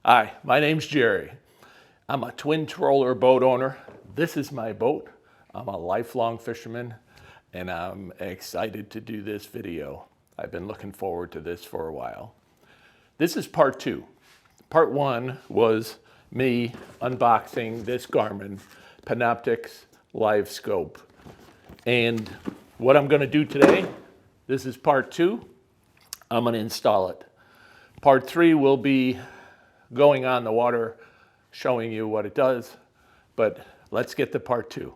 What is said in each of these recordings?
Hi, my name's Gerry. I'm a twin troller boat owner. This is my boat. I'm a lifelong fisherman and I'm excited to do this video. I've been looking forward to this for a while. This is part two. Part one was me unboxing this Garmin Panoptix Livescope. And what I'm gonna do today, this is part two. I'm gonna install it. Part three will be going on the water, showing you what it does, but let's get to part two.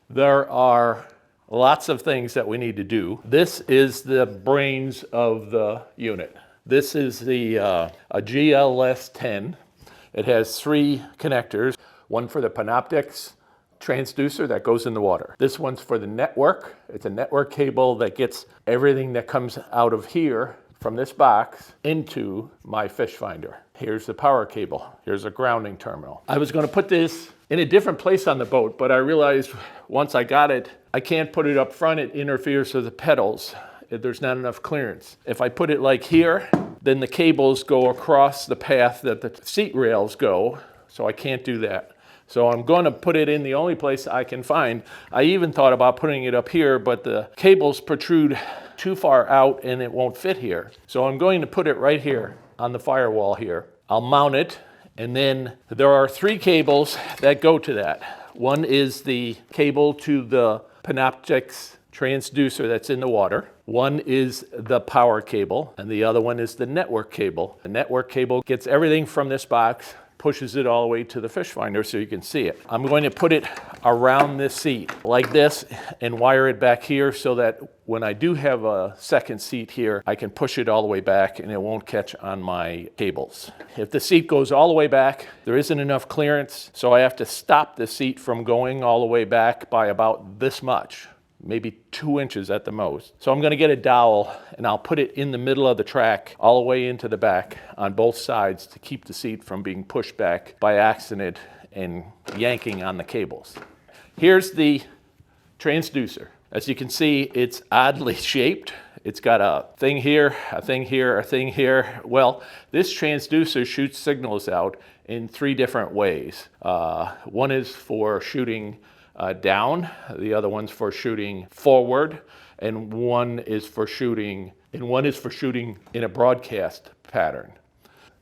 There are lots of things that we need to do. This is the brains of the unit. This is a GLS-10. It has three connectors, one for the Panoptix transducer that goes in the water. This one's for the network. It's a network cable that gets everything that comes out of here from this box into my fish finder. Here's the power cable. Here's a grounding terminal. I was going to put this in a different place on the boat, but I realized once I got it, I can't put it up front. It interferes with the pedals. There's not enough clearance. If I put it like here, then the cables go across the path that the seat rails go, so I can't do that. So I'm going to put it in the only place I can find. I even thought about putting it up here, but the cables protrude too far out and it won't fit here. So I'm going to put it right here on the firewall here. I'll mount it, and then there are three cables that go to that. One is the cable to the Panoptix transducer that's in the water. One is the power cable, and the other one is the network cable. The network cable gets everything from this box, pushes it all the way to the fish finder so you can see it. I'm going to put it around this seat like this and wire it back here so that when I do have a second seat here, I can push it all the way back and it won't catch on my cables. If the seat goes all the way back, there isn't enough clearance, so I have to stop the seat from going all the way back by about this much. Maybe 2 inches at the most. So I'm going to get a dowel and I'll put it in the middle of the track all the way into the back on both sides to keep the seat from being pushed back by accident and yanking on the cables. Here's the transducer. As you can see, it's oddly shaped. It's got a thing here, a thing here, a thing here. Well, this transducer shoots signals out in three different ways. One is for shooting down, the other one's for shooting forward, and one is for shooting in a broadcast pattern.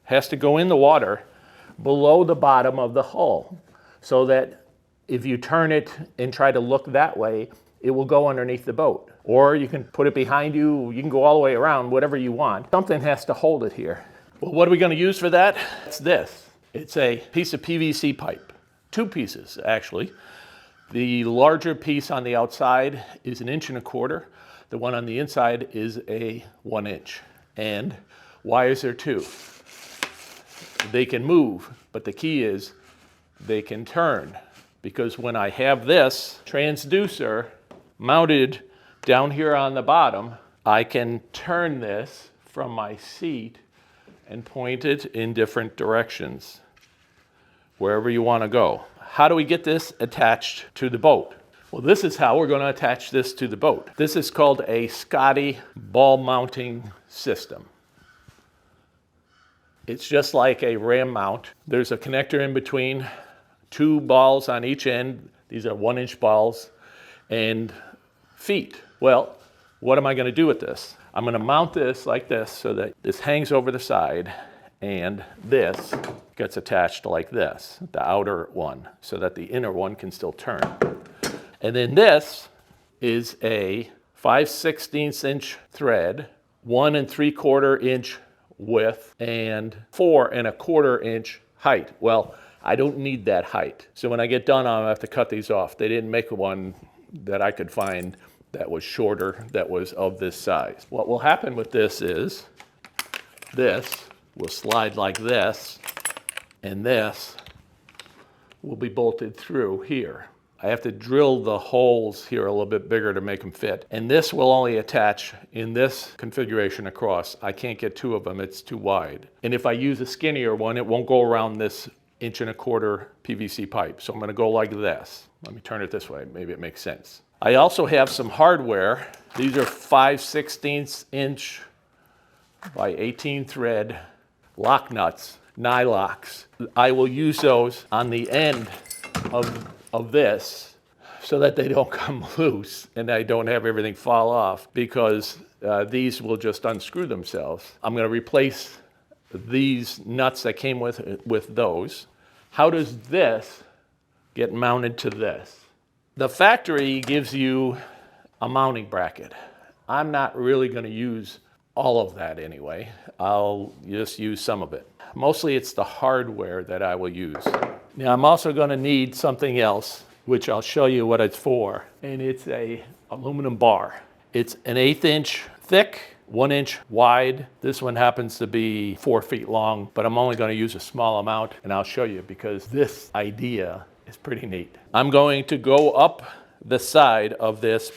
Has to go in the water below the bottom of the hull so that if you turn it and try to look that way, it will go underneath the boat. Or you can put it behind you, you can go all the way around, whatever you want. Something has to hold it here. Well, what are we going to use for that? It's this. It's a piece of PVC pipe. Two pieces, actually. The larger piece on the outside is 1.25 inches. The one on the inside is a 1 inch. And why is there two? They can move, but the key is they can turn. Because when I have this transducer mounted down here on the bottom, I can turn this from my seat and point it in different directions, wherever you want to go. How do we get this attached to the boat? Well, this is how we're going to attach this to the boat. This is called a Scotty ball mounting system. It's just like a ram mount. There's a connector in between, two balls on each end. These are 1 inch balls and feet. Well, what am I going to do with this? I'm going to mount this like this so that this hangs over the side and this gets attached like this, the outer one, so that the inner one can still turn. And then this is a 5/16 inch thread, 1 3/4 inch width, and 4 1/4 inch height. Well, I don't need that height. So when I get done, I'll have to cut these off. They didn't make one that I could find that was shorter, that was of this size. What will happen with this is this will slide like this, and this will be bolted through here. I have to drill the holes here a little bit bigger to make them fit. And this will only attach in this configuration across. I can't get two of them, it's too wide. And if I use a skinnier one, it won't go around this 1.25 inch PVC pipe. So I'm gonna go like this. Let me turn it this way, maybe it makes sense. I also have some hardware. These are 5/16 inch by 18 thread lock nuts. nylocks. I will use those on the end of this so that they don't come loose and I don't have everything fall off, because these will just unscrew themselves. I'm going to replace these nuts that came with those. How does this get mounted to this? The factory gives you a mounting bracket. I'm not really going to use all of that anyway. I'll just use some of it. Mostly it's the hardware that I will use. Now I'm also going to need something else, which I'll show you what it's for. And it's a aluminum bar. It's an 1/8 inch thick, 1 inch wide. This one happens to be 4 feet long, but I'm only going to use a small amount, and I'll show you because this idea is pretty neat. I'm going to go up the side of this,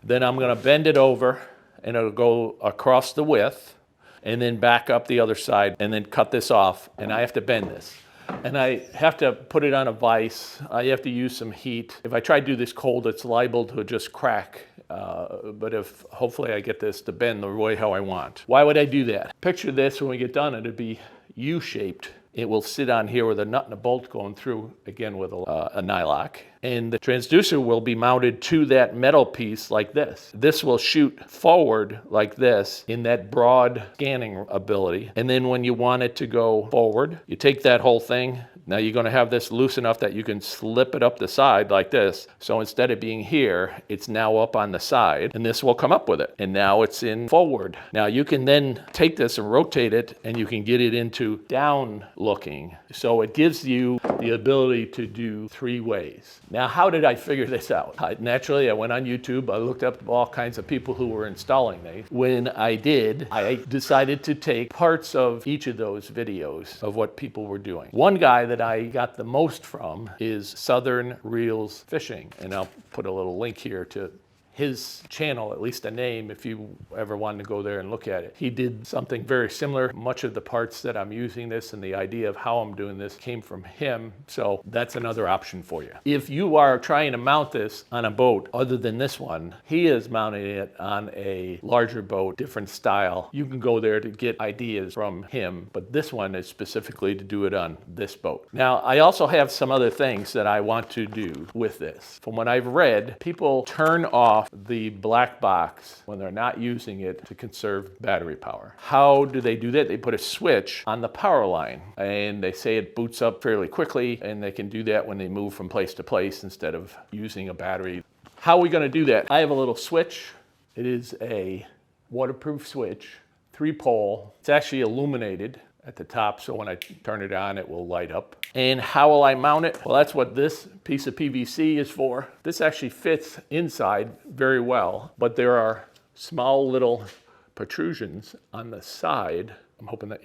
then I'm going to bend it over, and it'll go across the width, and then back up the other side, and then cut this off, and I have to bend this. And I have to put it on a vise. I have to use some heat. If I try to do this cold, it's liable to just crack. But if hopefully I get this to bend the way how I want. Why would I do that? Picture this when we get done, it'd be U-shaped. It will sit on here with a nut and a bolt going through, again with a nylock. And the transducer will be mounted to that metal piece like this. This will shoot forward like this in that broad scanning ability. And then when you want it to go forward, you take that whole thing. Now you're going to have this loose enough that you can slip it up the side like this. So instead of being here, it's now up on the side, and this will come up with it. And now it's in forward. Now you can then take this and rotate it, and you can get it into down looking. So it gives you the ability to do 3 ways. Now, how did I figure this out? Naturally, I went on YouTube. I looked up all kinds of people who were installing these. When I did, I decided to take parts of each of those videos of what people were doing. One guy that I got the most from is Southern Reels Fishing, and I'll put a little link here to his channel, at least a name, if you ever wanted to go there and look at it. He did something very similar. Much of the parts that I'm using this and the idea of how I'm doing this came from him. So that's another option for you. If you are trying to mount this on a boat other than this one, he is mounting it on a larger boat, different style. You can go there to get ideas from him, but this one is specifically to do it on this boat. Now, I also have some other things that I want to do with this. From what I've read, people turn off the black box when they're not using it to conserve battery power. How do they do that? They put a switch on the power line, and they say it boots up fairly quickly, and they can do that when they move from place to place instead of using a battery. How are we going to do that? I have a little switch. It is a waterproof switch, 3-pole. It's actually illuminated at the top, so when I turn it on, it will light up. And how will I mount it? Well, that's what this piece of PVC is for. This actually fits inside very well, but there are small little protrusions on the side. I'm hoping that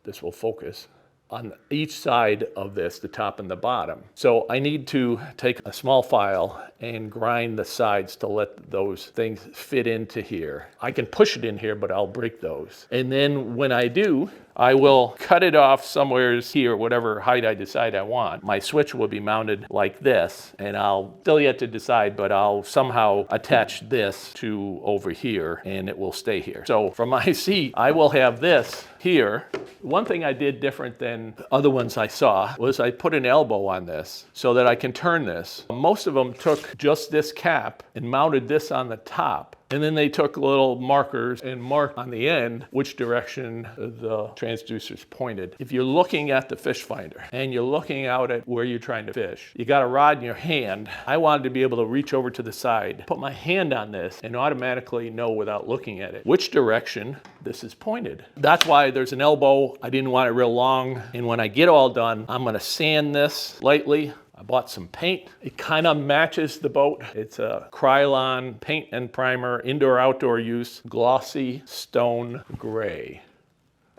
this will focus on each side of this, the top and the bottom. So I need to take a small file and grind the sides to let those things fit into here. I can push it in here, but I'll break those. And then when I do, I will cut it off somewhere here, whatever height I decide I want. My switch will be mounted like this, and I'll still yet to decide, but I'll somehow attach this to over here, and it will stay here. So from my seat, I will have this here. One thing I did different than other ones I saw was I put an elbow on this so that I can turn this. Most of them took just this cap and mounted this on the top. And then they took little markers and marked on the end which direction the transducers pointed. If you're looking at the fish finder and you're looking out at where you're trying to fish, you got a rod in your hand. I wanted to be able to reach over to the side, put my hand on this, and automatically know without looking at it which direction this is pointed. That's why there's an elbow. I didn't want it real long. And when I get all done, I'm gonna sand this lightly. I bought some paint. It kind of matches the boat. It's a Krylon paint and primer, indoor-outdoor use, glossy stone gray.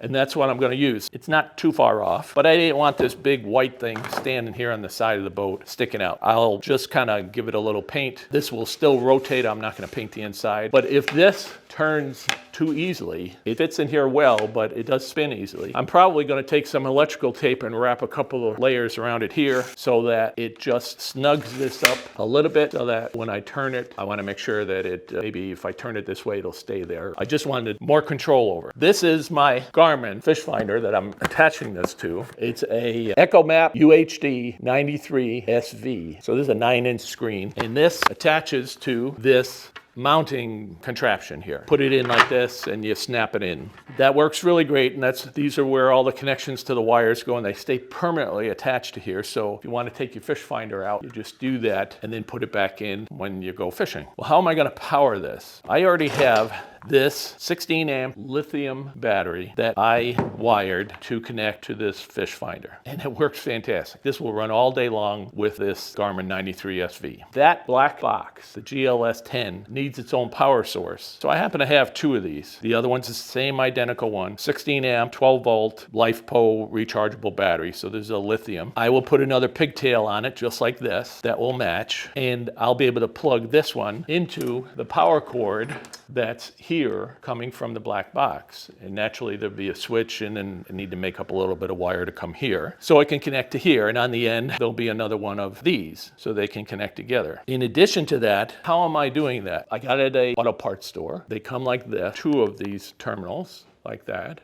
And that's what I'm going to use. It's not too far off, but I didn't want this big white thing standing here on the side of the boat sticking out. I'll just kind of give it a little paint. This will still rotate. I'm not going to paint the inside. But if this turns too easily. It fits in here well, but it does spin easily. I'm probably going to take some electrical tape and wrap a couple of layers around it here so that it just snugs this up a little bit, so that when I turn it, I want to make sure that it, maybe if I turn it this way, it'll stay there. I just wanted more control over it. This is my Garmin fish finder that I'm attaching this to. It's a EchoMap UHD 93 SV. So this is a 9-inch screen, and this attaches to this mounting contraption here. Put it in like this and you snap it in. That works really great, and these are where all the connections to the wires go, and they stay permanently attached to here. So if you want to take your fish finder out, you just do that and then put it back in when you go fishing. Well, how am I going to power this? I already have this 16 amp lithium battery that I wired to connect to this fish finder, and it works fantastic. This will run all day long with this Garmin 93 SV. That black box, the GLS 10, needs its own power source. So I happen to have two of these. The other one's the same identical one, 16 amp, 12 volt, LifePo rechargeable battery. So there's a lithium. I will put another pigtail on it just like this that will match, and I'll be able to plug this one into the power cord that's here coming from the black box. And naturally there'll be a switch, and then I need to make up a little bit of wire to come here so it can connect to here, and on the end there'll be another one of these so they can connect together. In addition to that, how am I doing that? I got it at an auto parts store. They come like this, two of these terminals like that.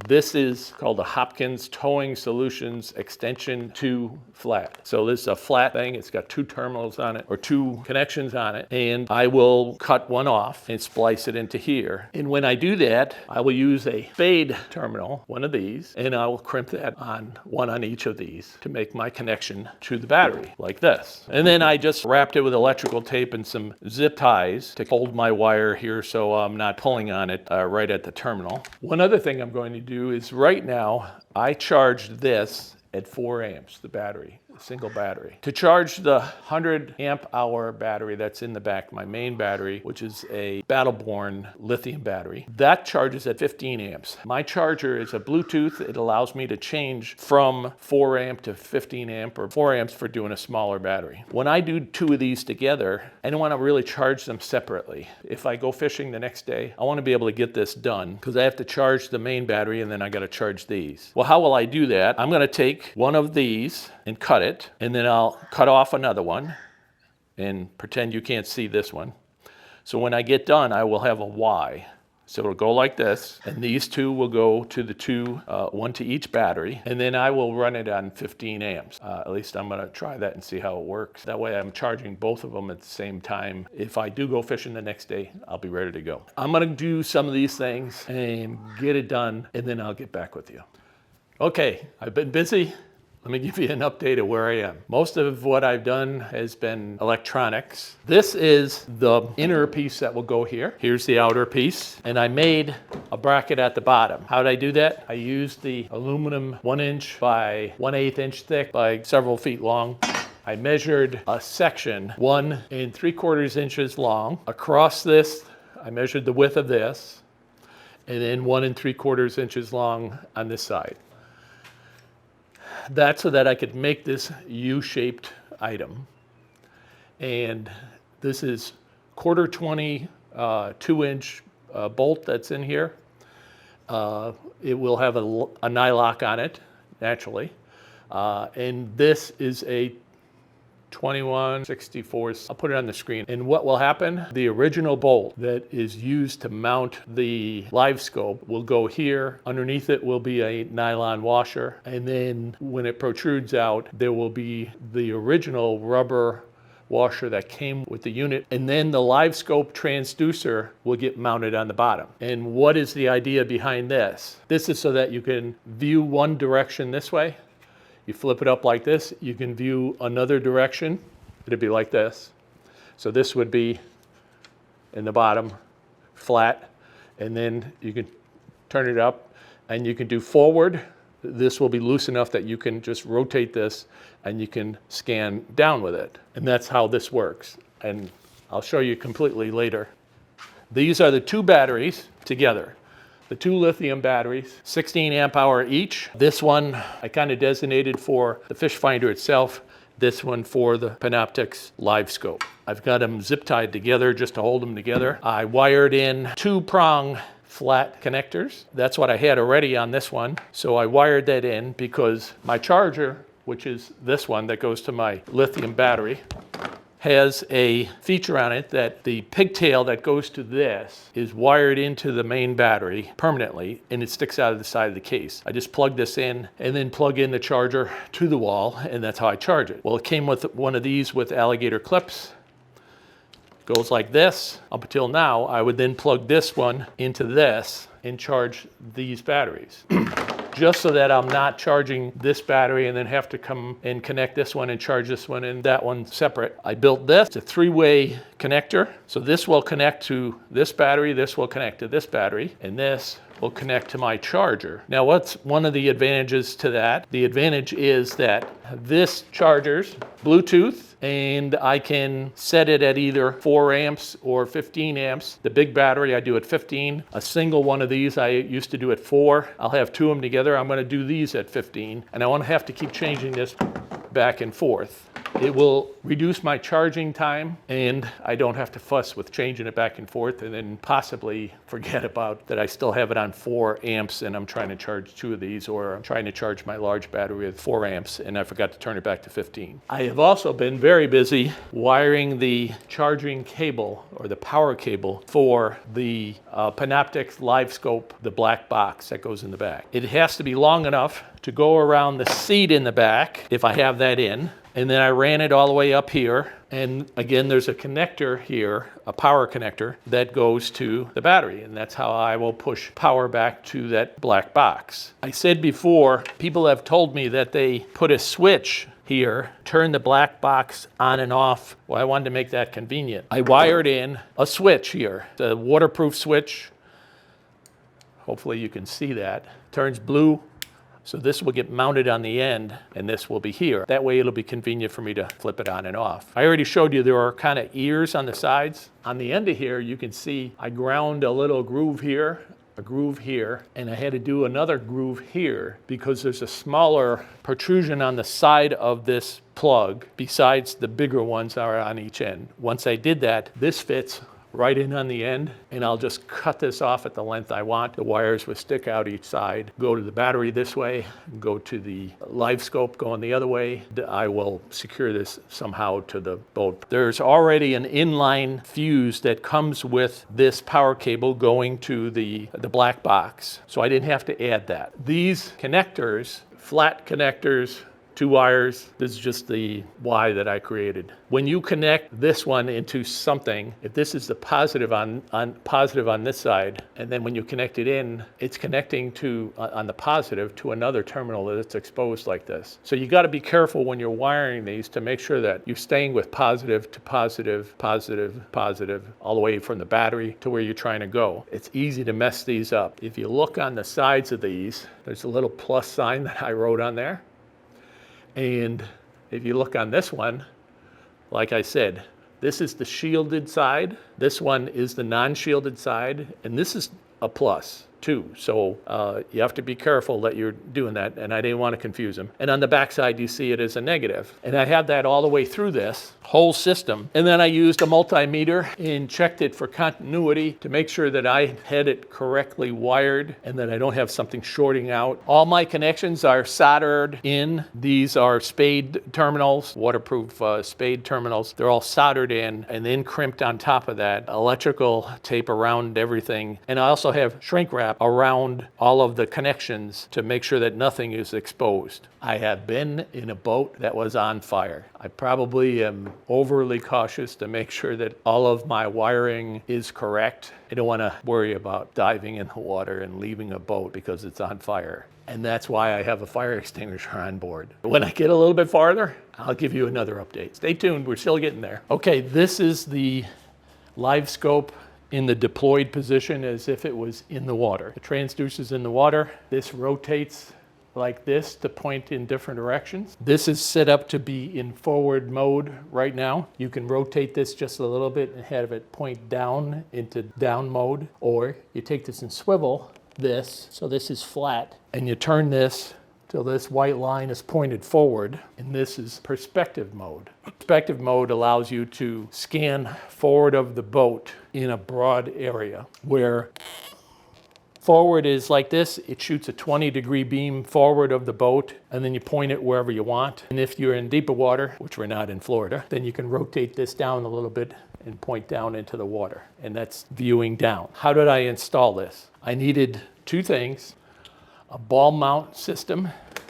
This is called the Hopkins Towing Solutions Extension 2 Flat. So this is a flat thing. It's got two terminals on it, or two connections on it, and I will cut one off and splice it into here. And when I do that, I will use a fade terminal, one of these, and I will crimp that on one on each of these to make my connection to the battery, like this. And then I just wrapped it with electrical tape and some zip ties to hold my wire here so I'm not pulling on it right at the terminal. One other thing I'm going to do is, right now I charged this at 4 amps, the battery, a single battery. To charge the 100 amp hour battery that's in the back, my main battery, which is a Battleborn lithium battery, that charges at 15 amps. My charger is a Bluetooth. It allows me to change from 4 amp to 15 amp, or 4 amps for doing a smaller battery. When I do two of these together, I don't want to really charge them separately. If I go fishing the next day, I want to be able to get this done because I have to charge the main battery and then I got to charge these. Well, how will I do that? I'm going to take one of these and cut it, and then I'll cut off another one and pretend you can't see this one. So when I get done, I will have a Y. So it'll go like this, and these two will go to the two, one to each battery, and then I will run it on 15 amps. At least I'm gonna try that and see how it works. That way I'm charging both of them at the same time. If I do go fishing the next day, I'll be ready to go. I'm gonna do some of these things and get it done, and then I'll get back with you. Okay, I've been busy. Let me give you an update of where I am. Most of what I've done has been electronics. This is the inner piece that will go here. Here's the outer piece. And I made a bracket at the bottom. How did I do that? I used the aluminum 1 inch by 1/8 inch thick by several feet long. I measured a section 1 3/4 inches long. Across this, I measured the width of this, and then 1 3/4 inches long on this side. That's so that I could make this U-shaped item. And this is 1/4 2-inch bolt that's in here. It will have a nylock on it, naturally. And this is a 21/64. I'll put it on the screen. And what will happen, the original bolt that is used to mount the Livescope will go here. Underneath it will be a nylon washer. And then when it protrudes out, there will be the original rubber washer that came with the unit. And then the Livescope transducer will get mounted on the bottom. And what is the idea behind this? This is so that you can view one direction this way. You flip it up like this, you can view another direction. It'd be like this. So this would be in the bottom, flat, and then you can turn it up and you can do forward. This will be loose enough that you can just rotate this and you can scan down with it. And that's how this works. And I'll show you completely later. These are the two batteries together. The two lithium batteries, 16 amp hour each. This one I kind of designated for the fish finder itself, this one for the Panoptix Livescope. I've got them zip tied together just to hold them together. I wired in 2-prong flat connectors. That's what I had already on this one. So I wired that in because my charger, which is this one that goes to my lithium battery, has a feature on it that the pigtail that goes to this is wired into the main battery permanently, and it sticks out of the side of the case. I just plug this in and then plug in the charger to the wall, and that's how I charge it. Well, it came with one of these with alligator clips. Goes like this. Up until now, I would then plug this one into this and charge these batteries. Just so that I'm not charging this battery and then have to come and connect this one and charge this one and that one separate. I built this. It's a 3-way connector. So this will connect to this battery, this will connect to this battery, and this will connect to my charger. Now, what's one of the advantages to that? The advantage is that this charger's Bluetooth, and I can set it at either 4 amps or 15 amps. The big battery I do at 15. A single one of these I used to do at 4. I'll have 2 of them together. I'm gonna do these at 15, and I won't have to keep changing this back and forth. It will reduce my charging time, and I don't have to fuss with changing it back and forth and then possibly forget about that I still have it on 4 amps and I'm trying to charge 2 of these, or I'm trying to charge my large battery with 4 amps and I forgot to turn it back to 15. I have also been very busy wiring the charging cable or the power cable for the Panoptix Livescope, the black box that goes in the back. It has to be long enough to go around the seat in the back if I have that in. And then I ran it all the way up here. And again, there's a connector here, a power connector that goes to the battery. And that's how I will push power back to that black box. I said before, people have told me that they put a switch here, turn the black box on and off. Well, I wanted to make that convenient. I wired in a switch here, the waterproof switch. Hopefully you can see that. Turns blue. So this will get mounted on the end, and this will be here. That way it'll be convenient for me to flip it on and off. I already showed you there are kind of ears on the sides. On the end of here, you can see I ground a little groove here, a groove here, and I had to do another groove here because there's a smaller protrusion on the side of this plug besides the bigger ones are on each end. Once I did that, this fits right in on the end, and I'll just cut this off at the length I want. The wires will stick out each side, go to the battery this way, go to the Livescope going the other way. I will secure this somehow to the boat. There's already an inline fuse that comes with this power cable going to the black box, so I didn't have to add that. These connectors, flat connectors, 2 wires. This is just the Y that I created. When you connect this one into something, if this is the positive on positive on this side, and then when you connect it in, it's connecting to on the positive to another terminal that's exposed like this. So you got to be careful when you're wiring these to make sure that you're staying with positive to positive, positive, positive, all the way from the battery to where you're trying to go. It's easy to mess these up. If you look on the sides of these, there's a little plus sign that I wrote on there. And if you look on this one, like I said, this is the shielded side. This one is the non-shielded side. And this is a plus too. So you have to be careful that you're doing that. And I didn't want to confuse them. And on the back side, you see it as a negative. And I had that all the way through this whole system. And then I used a multimeter and checked it for continuity to make sure that I had it correctly wired and that I don't have something shorting out. All my connections are soldered in. These are spade terminals, waterproof spade terminals. They're all soldered in and then crimped on top of that. Electrical tape around everything. And I also have shrink wrap around all of the connections to make sure that nothing is exposed. I have been in a boat that was on fire. I probably am overly cautious to make sure that all of my wiring is correct. I don't want to worry about diving in the water and leaving a boat because it's on fire. And that's why I have a fire extinguisher on board. When I get a little bit farther, I'll give you another update. Stay tuned, we're still getting there. Okay, this is the Livescope in the deployed position as if it was in the water. The transducer's in the water. This rotates like this to point in different directions. This is set up to be in forward mode right now. You can rotate this just a little bit and have it point down into down mode, or you take this and swivel this, so this is flat, and you turn this till this white line is pointed forward, and this is perspective mode. Perspective mode allows you to scan forward of the boat in a broad area. Where forward is like this, it shoots a 20-degree beam forward of the boat, and then you point it wherever you want. And if you're in deeper water, which we're not in Florida, then you can rotate this down a little bit and point down into the water, and that's viewing down. How did I install this? I needed two things: a ball mount system.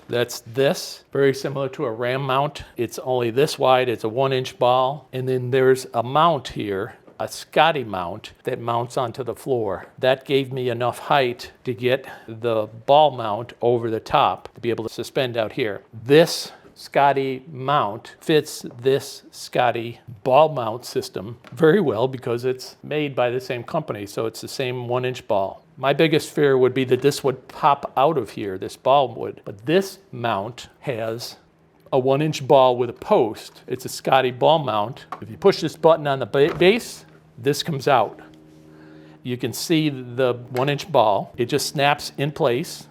That's this, very similar to a ram mount. It's only this wide, it's a 1-inch ball. And then there's a mount here, a Scotty mount that mounts onto the floor. That gave me enough height to get the ball mount over the top to be able to suspend out here. This Scotty mount fits this Scotty ball mount system very well because it's made by the same company, so it's the same 1-inch ball. My biggest fear would be that this would pop out of here, this ball would. But this mount has a 1-inch ball with a post. It's a Scotty ball mount. If you push this button on the base, this comes out. You can see the 1-inch ball. It just snaps in place.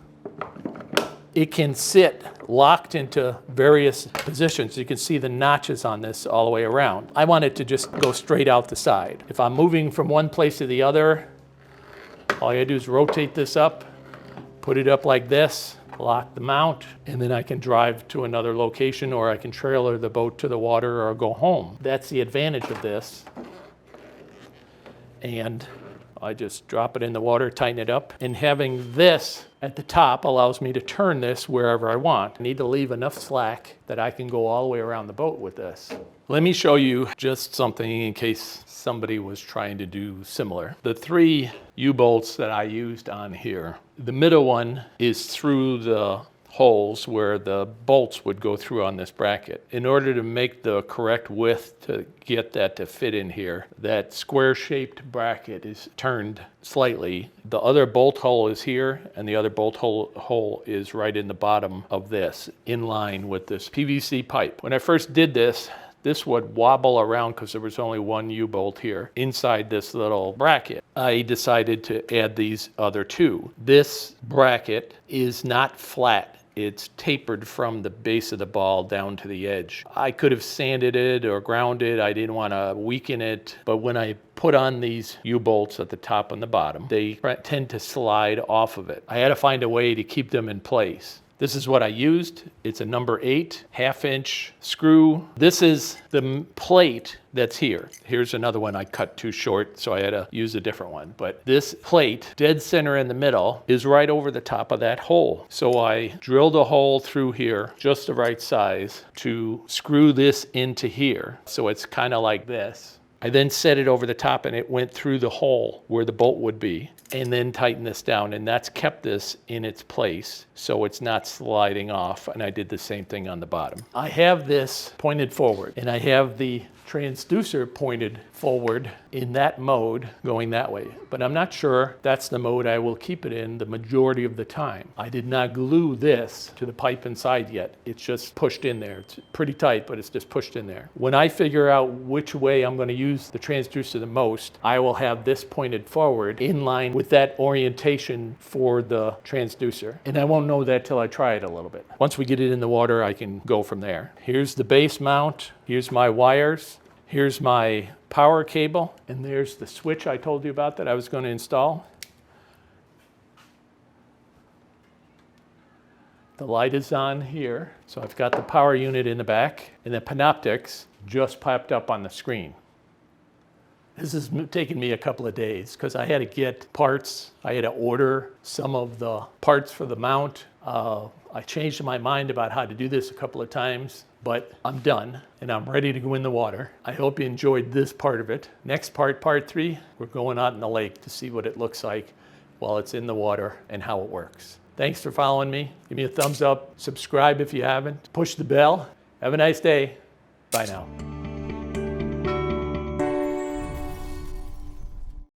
It can sit locked into various positions. You can see the notches on this all the way around. I want it to just go straight out the side. If I'm moving from one place to the other, all I gotta do is rotate this up, put it up like this, lock the mount, and then I can drive to another location, or I can trailer the boat to the water or go home. That's the advantage of this. And I just drop it in the water, tighten it up, and having this at the top allows me to turn this wherever I want. I need to leave enough slack that I can go all the way around the boat with this. Let me show you just something in case somebody was trying to do similar. The 3 U-bolts that I used on here, the middle one is through the holes where the bolts would go through on this bracket. In order to make the correct width to get that to fit in here, that square-shaped bracket is turned slightly. The other bolt hole is here, and the other bolt hole is right in the bottom of this, in line with this PVC pipe. When I first did this would wobble around because there was only 1 U-bolt here inside this little bracket. I decided to add these other 2. This bracket is not flat. It's tapered from the base of the ball down to the edge. I could have sanded it or ground it. I didn't want to weaken it. But when I put on these U-bolts at the top and the bottom, they tend to slide off of it. I had to find a way to keep them in place. This is what I used. It's a number 8 1/2-inch screw. This is the plate that's here. Here's another one I cut too short, so I had to use a different one. But this plate, dead center in the middle, is right over the top of that hole. So I drilled a hole through here, just the right size, to screw this into here. So it's kind of like this. I then set it over the top and it went through the hole where the bolt would be, and then tighten this down, and that's kept this in its place so it's not sliding off. And I did the same thing on the bottom. I have this pointed forward, and I have the transducer pointed forward in that mode going that way, but I'm not sure that's the mode I will keep it in the majority of the time. I did not glue this to the pipe inside yet. It's just pushed in there. It's pretty tight, but it's just pushed in there. When I figure out which way I'm going to use the transducer the most, I will have this pointed forward in line with that orientation for the transducer, and I won't know that till I try it a little bit. Once we get it in the water, I can go from there. Here's the base mount. Here's my wires. Here's my power cable, and there's the switch I told you about that I was going to install. The light is on here, so I've got the power unit in the back, and the Panoptix just popped up on the screen. This has taken me a couple of days because I had to get parts. I had to order some of the parts for the mount. I changed my mind about how to do this a couple of times, but I'm done and I'm ready to go in the water. I hope you enjoyed this part of it. Next part, part 3, we're going out in the lake to see what it looks like while it's in the water and how it works. Thanks for following me. Give me a thumbs up, subscribe if you haven't, push the bell. Have a nice day. Bye now.